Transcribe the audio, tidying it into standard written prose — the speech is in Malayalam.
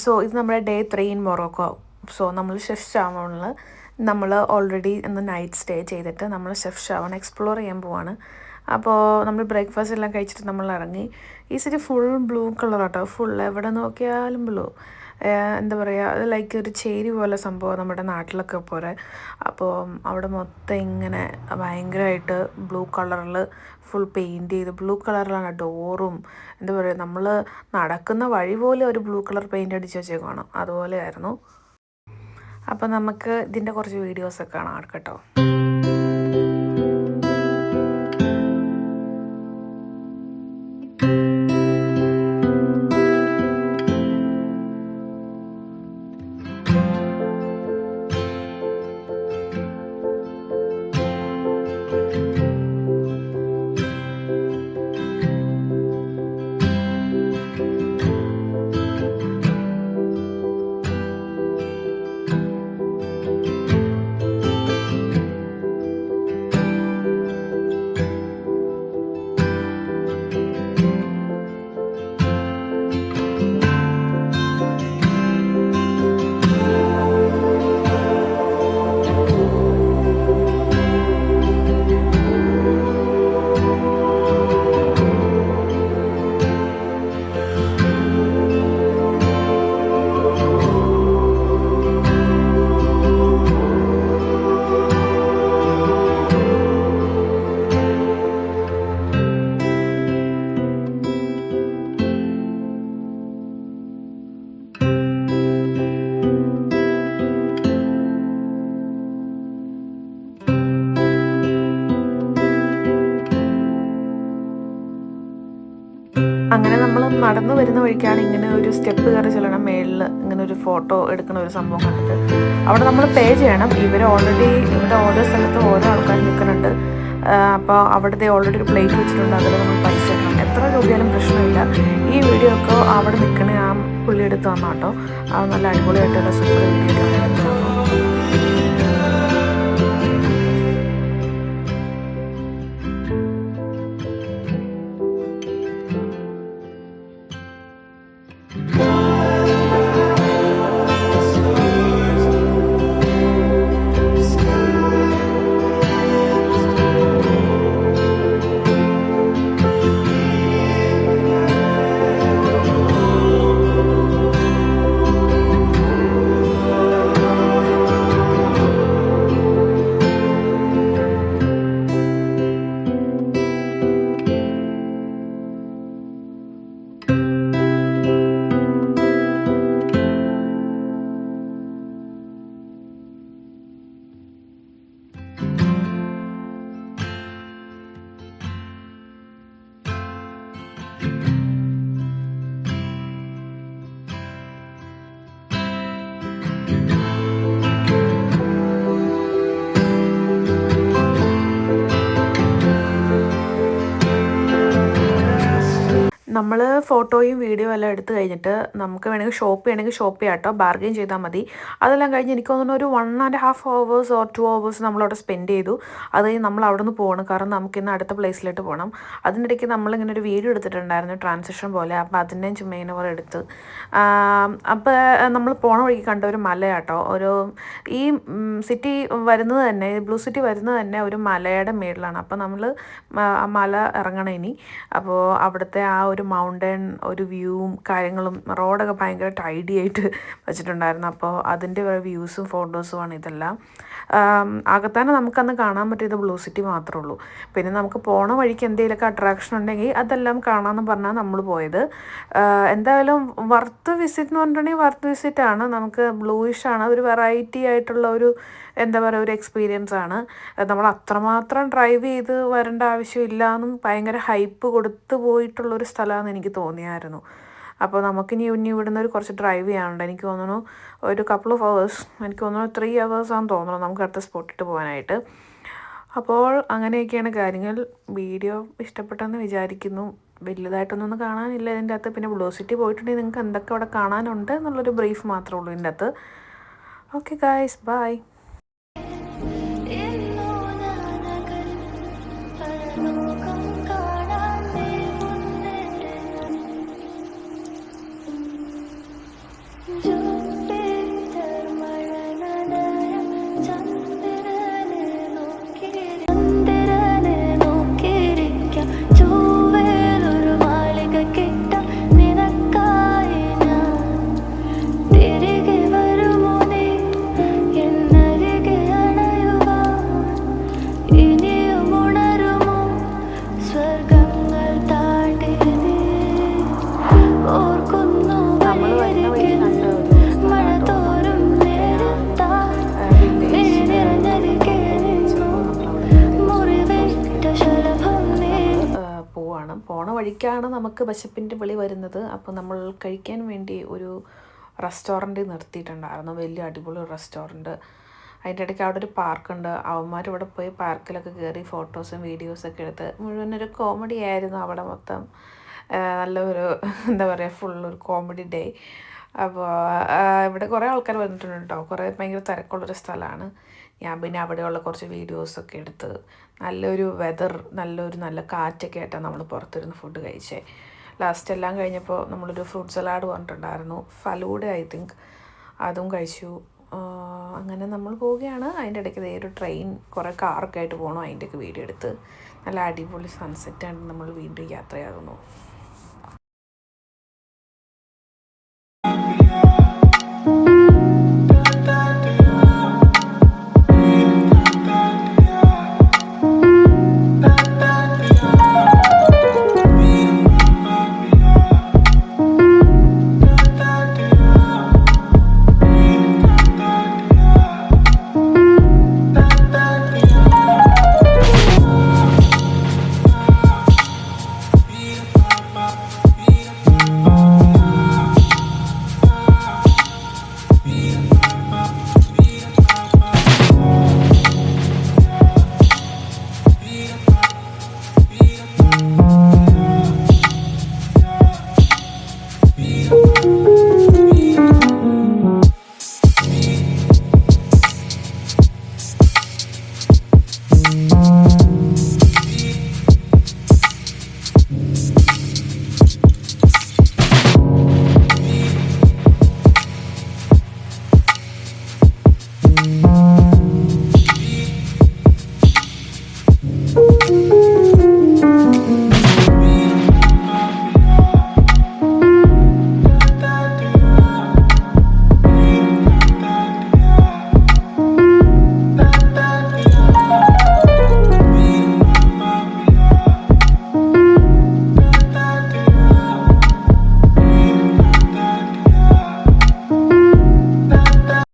സോ ഇത് നമ്മുടെ ഡേ 3 ഇൻ മൊറോക്കോ. സോ നമ്മൾ ഷെഫ് ഷാവണിൽ നമ്മൾ ഓൾറെഡി ഇന്ന് നൈറ്റ് സ്റ്റേ ചെയ്തിട്ട് നമ്മൾ ഷെഫ് ഷാവൺ എക്സ്പ്ലോർ ചെയ്യാൻ പോവാണ്. അപ്പോൾ നമ്മൾ ബ്രേക്ക്ഫാസ്റ്റ് എല്ലാം കഴിച്ചിട്ട് നമ്മൾ ഇറങ്ങി. ഈ സിറ്റി ഫുൾ ബ്ലൂ കളറാട്ടോ, ഫുൾ എവിടെ നോക്കിയാലും ബ്ലൂ. എന്താ പറയുക, അത് ലൈക്ക് ഒരു ചേരി പോലെ സംഭവം നമ്മുടെ നാട്ടിലൊക്കെ പോലെ. അപ്പോൾ അവിടെ മൊത്തം ഇങ്ങനെ ഭയങ്കരമായിട്ട് ബ്ലൂ കളറിൽ ഫുൾ പെയിൻറ്റ് ചെയ്ത്, ബ്ലൂ കളറിലാണ് ഡോറും. എന്താ പറയുക, നമ്മൾ നടക്കുന്ന വഴി പോലെ ഒരു ബ്ലൂ കളർ പെയിൻ്റ് അടിച്ച് വെച്ചേക്കാണ്, അതുപോലെയായിരുന്നു. അപ്പോൾ നമുക്ക് ഇതിൻ്റെ കുറച്ച് വീഡിയോസൊക്കെ കാണാം കേട്ടോ. അങ്ങനെ നമ്മൾ നടന്നു വരുന്ന വഴിക്കാണ് ഇങ്ങനെ ഒരു സ്റ്റെപ്പ് കയറി ചെല്ലണം മേളിൽ, ഇങ്ങനെ ഒരു ഫോട്ടോ എടുക്കുന്ന ഒരു സംഭവം കണ്ടിട്ട്. അവിടെ നമ്മൾ പേ ചെയ്യണം. ഇവർ ഓൾറെഡി ഇവിടെ ഓരോ സ്ഥലത്തും ഓരോ ആൾക്കാർ നിൽക്കുന്നുണ്ട്. അപ്പോൾ അവിടുത്തെ ഓൾറെഡി ഒരു പ്ലേറ്റ് വെച്ചിട്ടുണ്ട്, അതിൽ നമ്മൾ പൈസ ഇടണം. എത്ര രൂപയാലും പ്രശ്നമില്ല. ഈ വീഡിയോ ഒക്കെ അവിടെ നിൽക്കണ ആ പുള്ളി എടുത്ത് തന്നു കേട്ടോ. അത് നല്ല അടിപൊളിയായിട്ടുള്ള സൂപ്പർ വീഡിയോ ഒക്കെ എടുത്ത് തന്നു. നമ്മൾ ഫോട്ടോയും വീഡിയോ എല്ലാം എടുത്തു കഴിഞ്ഞിട്ട് നമുക്ക് വേണമെങ്കിൽ ഷോപ്പ് ചെയ്യണമെങ്കിൽ ഷോപ്പ് ചെയ്യാം കേട്ടോ, ബാർഗെയിൻ ചെയ്താൽ മതി. അതെല്ലാം കഴിഞ്ഞ് എനിക്ക് തോന്നുന്നു ഒരു 1.5 hours ഓർ 2 hours നമ്മളവിടെ സ്പെൻഡ് ചെയ്തു. അത് കഴിഞ്ഞ് നമ്മൾ അവിടെ നിന്ന് പോകണം, കാരണം നമുക്കിന്ന് അടുത്ത പ്ലേസിലോട്ട് പോകണം. അതിൻ്റെ ഇടയ്ക്ക് നമ്മളിങ്ങനെ ഒരു വീഡിയോ എടുത്തിട്ടുണ്ടായിരുന്നു, ട്രാൻസിഷൻ പോലെ. അപ്പോൾ അതിൻ്റെയും ചുമ്മാ ഇങ്ങനെ പോലെ എടുത്ത്. അപ്പോൾ നമ്മൾ പോണ വഴിക്ക് കണ്ട ഒരു മലയാട്ടോ, ഒരു ഈ സിറ്റി വരുന്നത് തന്നെ, ബ്ലൂ സിറ്റി വരുന്നത് തന്നെ ഒരു മലയുടെ മേളിലാണ്. അപ്പോൾ നമ്മൾ ആ മല ഇറങ്ങണം ഇനി. അപ്പോൾ അവിടുത്തെ ആ ഒരു മൗണ്ടൻ ഒരു വ്യൂവും കാര്യങ്ങളും, റോഡൊക്കെ ഭയങ്കര ടൈഡി ആയിട്ട് വെച്ചിട്ടുണ്ടായിരുന്നു. അപ്പോൾ അതിൻ്റെ വ്യൂസും ഫോട്ടോസുമാണ് ഇതെല്ലാം. ആകത്താനെ നമുക്കന്ന് കാണാൻ പറ്റിയത് ബ്ലൂ സിറ്റി മാത്രമേ ഉള്ളൂ. പിന്നെ നമുക്ക് പോണ വഴിക്ക് എന്തെങ്കിലുമൊക്കെ അട്രാക്ഷൻ ഉണ്ടെങ്കിൽ അതെല്ലാം കാണാമെന്ന് പറഞ്ഞാൽ നമ്മൾ പോയത്. എന്തായാലും വർത്ത് വിസിറ്റ് എന്ന് പറഞ്ഞിട്ടുണ്ടെങ്കിൽ വർത്ത് വിസിറ്റാണ്. നമുക്ക് ബ്ലൂയിഷാണ്, ഒരു വെറൈറ്റി ആയിട്ടുള്ള ഒരു എന്താ പറയുക, ഒരു എക്സ്പീരിയൻസ് ആണ്. നമ്മൾ അത്രമാത്രം ഡ്രൈവ് ചെയ്ത് വരേണ്ട ആവശ്യമില്ല എന്നും ഭയങ്കര ഹൈപ്പ് കൊടുത്ത് പോയിട്ടുള്ളൊരു സ്ഥലമാണെന്ന് എനിക്ക് തോന്നിയായിരുന്നു. അപ്പോൾ നമുക്കിനി ഇവിടുന്ന് ഒരു കുറച്ച് ഡ്രൈവ് ചെയ്യാനുണ്ട്. എനിക്ക് തോന്നുന്നു ഒരു couple of hours, എനിക്ക് തോന്നുന്നു 3 hours ആണെന്ന് തോന്നുന്നു നമുക്ക് അടുത്ത സ്പോട്ടിട്ട് പോകാനായിട്ട്. അപ്പോൾ അങ്ങനെയൊക്കെയാണ് കാര്യങ്ങൾ. വീഡിയോ ഇഷ്ടപ്പെട്ടെന്ന് വിചാരിക്കുന്നു. വലുതായിട്ടൊന്നും കാണാനില്ല ഇതിൻ്റെ അകത്ത്. പിന്നെ ബ്ലൂ സിറ്റി പോയിട്ടുണ്ടെങ്കിൽ നിങ്ങൾക്ക് എന്തൊക്കെ അവിടെ കാണാനുണ്ട് എന്നുള്ളൊരു ബ്രീഫ് മാത്രമേ ഉള്ളൂ ഇതിൻ്റെ അകത്ത്. Okay guys, bye. നമ്മൾ വരുന്ന വഴി കണ്ട ഒരു സ്ഥലമാട്ടോ പോവാണ്. പോണ വഴിക്കാണ് നമുക്ക് വിശപ്പിൻ്റെ വിളി വരുന്നത്. അപ്പോൾ നമ്മൾ കഴിക്കാൻ വേണ്ടി ഒരു റെസ്റ്റോറൻറ്റിൽ നിർത്തിയിട്ടുണ്ടായിരുന്നു, വലിയ അടിപൊളി റെസ്റ്റോറൻറ്റ്. അതിൻ്റെ ഇടയ്ക്ക് അവിടെ ഒരു പാർക്കുണ്ട്. അവന്മാർ ഇവിടെ പോയി പാർക്കിലൊക്കെ കയറി ഫോട്ടോസും വീഡിയോസൊക്കെ എടുത്ത് മുഴുവനൊരു കോമഡി ആയിരുന്നു അവിടെ മൊത്തം. നല്ലൊരു എന്താ പറയുക, ഫുള്ളൊരു കോമഡി ഡേ. അപ്പോൾ ഇവിടെ കുറേ ആൾക്കാർ വന്നിട്ടുണ്ട് കേട്ടോ. കുറേ ഭയങ്കര തിരക്കുള്ളൊരു സ്ഥലമാണ്. ഞാൻ പിന്നെ അവിടെയുള്ള കുറച്ച് വീഡിയോസൊക്കെ എടുത്ത് നല്ലൊരു വെതർ, നല്ല കാറ്റൊക്കെ ആയിട്ടാണ് നമ്മൾ പുറത്തിരുന്ന് ഫുഡ് കഴിച്ചേ. ലാസ്റ്റ് എല്ലാം കഴിഞ്ഞപ്പോൾ നമ്മളൊരു ഫ്രൂട്ട് സലാഡ് പറഞ്ഞിട്ടുണ്ടായിരുന്നു, ഫലൂഡ ഐ തിങ്ക്, അതും കഴിച്ചു. അങ്ങനെ നമ്മൾ പോവുകയാണ്. അതിൻ്റെ ഇടയ്ക്ക് ഒരു ട്രെയിൻ, കുറേ കാറൊക്കെ ആയിട്ട് പോകണം. അതിൻ്റെയൊക്കെ വീഡിയോ എടുത്ത് നല്ല അടിപൊളി സൺസെറ്റായിട്ട് നമ്മൾ വീണ്ടും യാത്രയാകുന്നു.